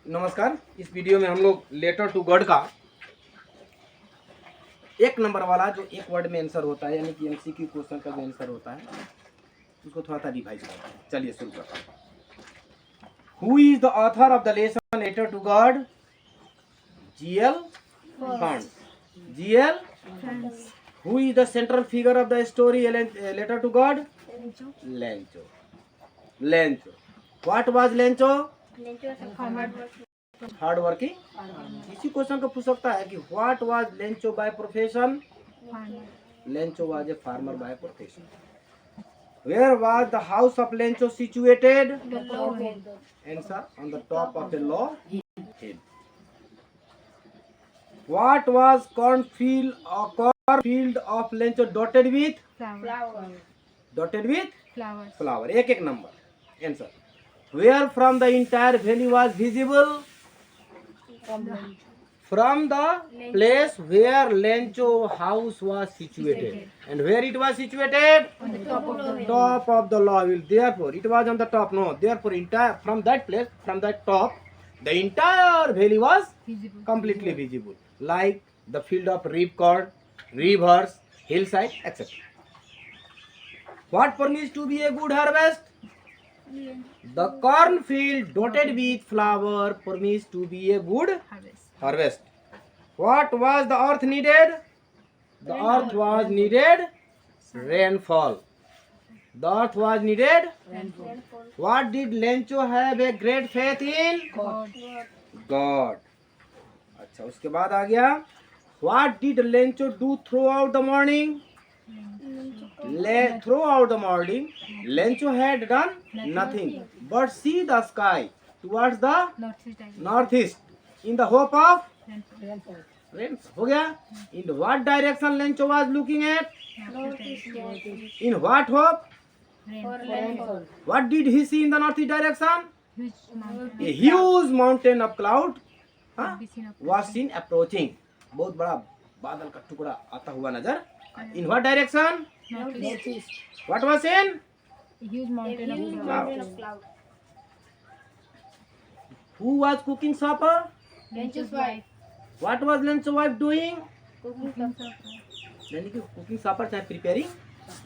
नमस्कार। इस वीडियो में हम लोग लेटर टू गॉड का एक नंबर वाला जो एक वर्ड में आंसर होता है, यानी कि एमसीक्यू क्वेश्चन का जो आंसर होता है उसको थोड़ा सा रिवाइज करते हैं। चलिए शुरू करते हैं। Who is the author of the lesson letter to God? G L Fuentes. G L. Who is the central figure of the story letter to God? Lencho. Lencho. What was Lencho? Hard working. इसी question को पूछ सकता है कि what was Lencho by profession? Lencho was a farmer by profession. Where was the house of Lencho situated? Answer on the top of a low hill. What was cornfield of Lencho dotted with? Dotted with? Flower. एक एक number answer. Where from the entire valley was visible? From the place where Lencho house was situated. And where it was situated? On the top of the Top of the law hill. Therefore, it was on the top. No, therefore, entire from that place, from that top, the entire valley was completely visible, like the field of reapcord, rivers, hillside, etc. What promised to be a good harvest? The cornfield dotted with flower promised to be a good harvest. What was the earth needed? The earth was needed rainfall. The earth was needed rainfall. What did Lencho have a great faith in? God. अच्छा, उसके बाद आ गया. What did Lencho do throughout the morning? Throughout the morning, Lencho had done nothing but see the sky towards the northeast in the hope of rain. हो गया. In what direction Lencho was looking at? In what hope? What did he see in the northeast direction? A huge mountain of cloud was seen approaching. बहुत बड़ा बादल का टुकड़ा आता हुआ नजर. In what direction? northeast. What was seen? A huge mountain of cloud. Who was cooking supper? Lencho's wife. What was Lencho's wife doing? Cooking supper. यानी कि कुकिंग सपर चाहे प्रिपेयरिंग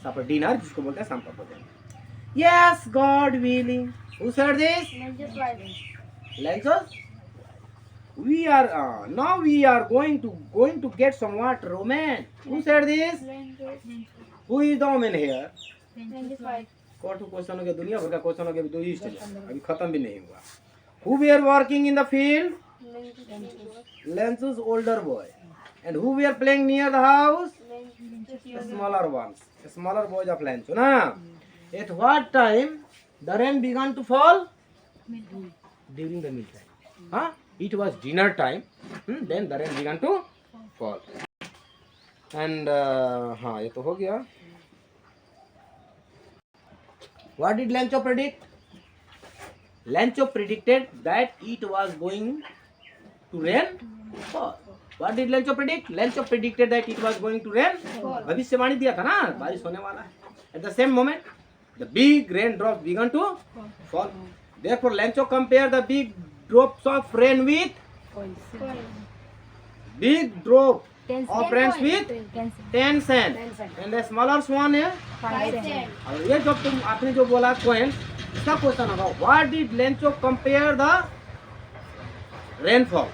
सपर डिनर जिसको बोलते हैं शाम का भोजन. Yes, God willing. Who said this? Lencho's wife. Lenchos. We are now we are going to get somewhat romance. Who said this? Who is the woman here? Lencho's wife. कौन question हो गया, दुनिया भर का क्वेश्चन हो गया, अभी 2 ही stage अभी खत्म भी नहीं हुआ. Who were working in the field? Lencho's older boy. And who were playing near the house? The smaller ones, the smaller boys of Lencho. Na? At what time the rain began to fall? During the mealtime. Huh? It was dinner time. Then the rain began to fall. And हाँ ये तो हो गया. What did Lencho predict? Lencho predicted that it was going to rain fall. What did Lencho predict? Lencho predicted that it was going to rain. भविष्यवाणी दिया था ना, बारिश होने वाला है. At the same moment, the big raindrops began to fall. Therefore, Lencho compared the big drops of rain with big drop of rain with 10 cents. And the smaller one है 5 cents. और ये जो तुम आपने जो बोला coin, इसका question होगा. What did Lencho compare the rainfall?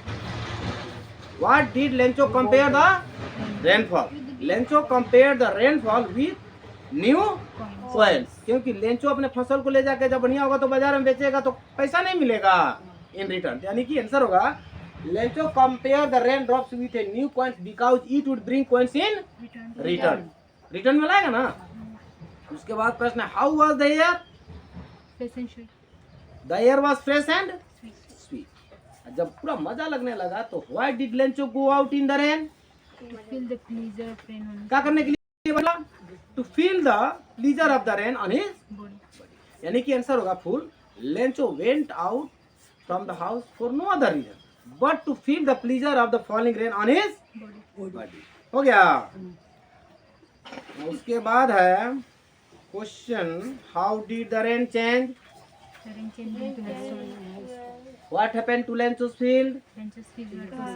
What did Lencho compare the rainfall? Lencho compared the rainfall with new coins. क्योंकि लेंचो अपने फसल को ले जाके जब बढ़िया होगा तो बाजार में बेचेगा तो पैसा नहीं मिलेगा इन रिटर्न. यानी कि आंसर होगा Lencho compare the rain drops with a new coins because it would bring coins in return. Return में लाएगा ना. उसके बाद प्रश्न है how was the air? The air was fresh and sweet. जब पूरा मजा लगने लगा तो why did Lencho go out in the rain? क्या करने के लिए बोला? To feel the pleasure of the rain on his body. यानी कि आंसर होगा full. Lencho went out from the house for no other reason but to feel the pleasure of the falling rain on his body. हो गया. उसके बाद है question how did the rain change? What happened to Lencho's field?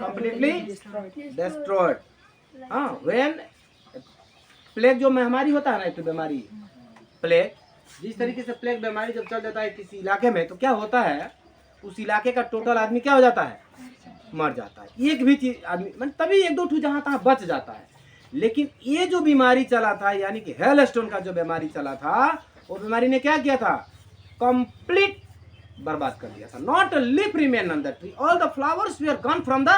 Completely destroyed. हाँ, when plague जो महामारी होता है ना, तो बीमारी प्लेग, जिस तरीके से प्लेग बीमारी जब चल जाता है किसी इलाके में, तो क्या होता है, उस इलाके का टोटल आदमी क्या हो जाता है, मर जाता है। एक भी चीज आदमी मतलब तभी एक दो ठू जहाँ तहाँ बच जाता है। लेकिन ये जो बीमारी चला था, यानी कि हेल स्टोन का जो बीमारी चला था, वो बीमारी ने क्या किया था, कंप्लीट बर्बाद कर दिया था। Not a leaf remain on the tree, all the flowers were gone from the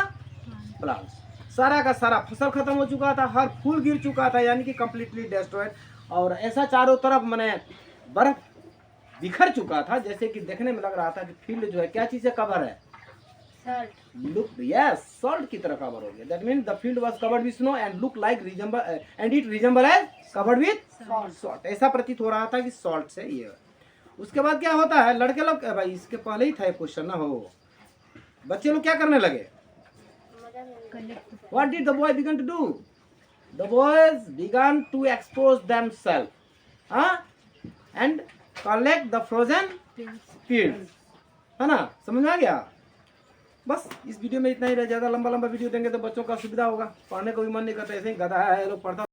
plants. सारा का सारा फसल खत्म हो चुका था, हर फूल गिर चुका था, यानी कि कंप्लीटली डिस्ट्रॉयड। और ऐसा चारों तरफ मैंने बर्फ बिखर चुका था, जैसे कि देखने में लग रहा था कि फील्ड जो है क्या चीज से कवर है, लुक, यस, सॉल्ट की तरह कवर हो गया। That mean the field was covered with snow and look like resemble and it resemble as covered with salt. ऐसा प्रतीत हो रहा था कि सॉल्ट से ये। उसके बाद क्या होता है, लड़के लोग, भाई इसके पहले ही था ये क्वेश्चन ना, हो बच्चे लोग क्या करने लगे, what did the boy begin to do? The boys began to expose themselves, and collect the frozen fields, है ना, समझ में आ गया। बस इस वीडियो में इतना ही रह, ज़्यादा लंबा वीडियो देंगे तो बच्चों का सुविधा होगा, पढ़ने को भी मन नहीं करता, ऐसे ही गधा है लोग पढ़ता